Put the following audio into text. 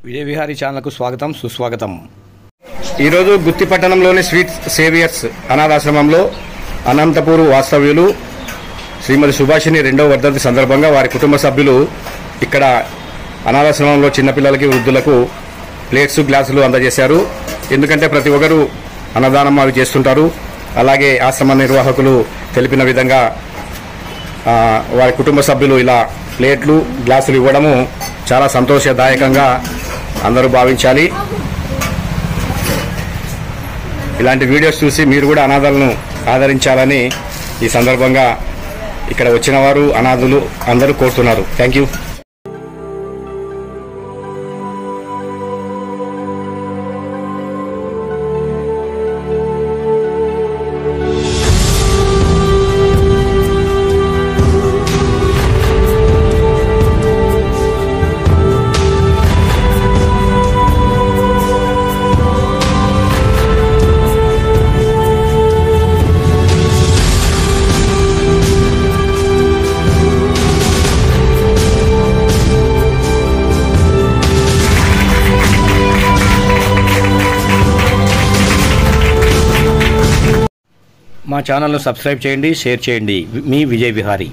విజయ విహారీ ఛానల్కు స్వాగతం సుస్వాగతం. ఈరోజు గుత్తి పట్టణంలోని స్వీట్ సేవియర్స్ అనాథాశ్రమంలో అనంతపూర్ వాస్తవ్యులు శ్రీమతి సుభాషిణి 2వ వర్ధంతి సందర్భంగా వారి కుటుంబ సభ్యులు ఇక్కడ అనాథాశ్రమంలో చిన్నపిల్లలకి వృద్ధులకు ప్లేట్స్ గ్లాసులు అందజేశారు. ఎందుకంటే ప్రతి ఒక్కరు అన్నదానం అవి చేస్తుంటారు. అలాగే ఆశ్రమ నిర్వాహకులు తెలిపిన విధంగా వారి కుటుంబ సభ్యులు ఇలా ప్లేట్లు గ్లాసులు ఇవ్వడము చాలా సంతోషదాయకంగా అందరూ భావించాలి. ఇలాంటి వీడియోస్ చూసి మీరు కూడా అనాథలను ఆదరించాలని ఈ సందర్భంగా ఇక్కడ వచ్చిన వారు అనాథులు అందరూ కోరుతున్నారు. Thank you. మా ఛానల్ను సబ్స్క్రైబ్ చేయండి, షేర్ చేయండి. మీ విజయ్ విహారీ.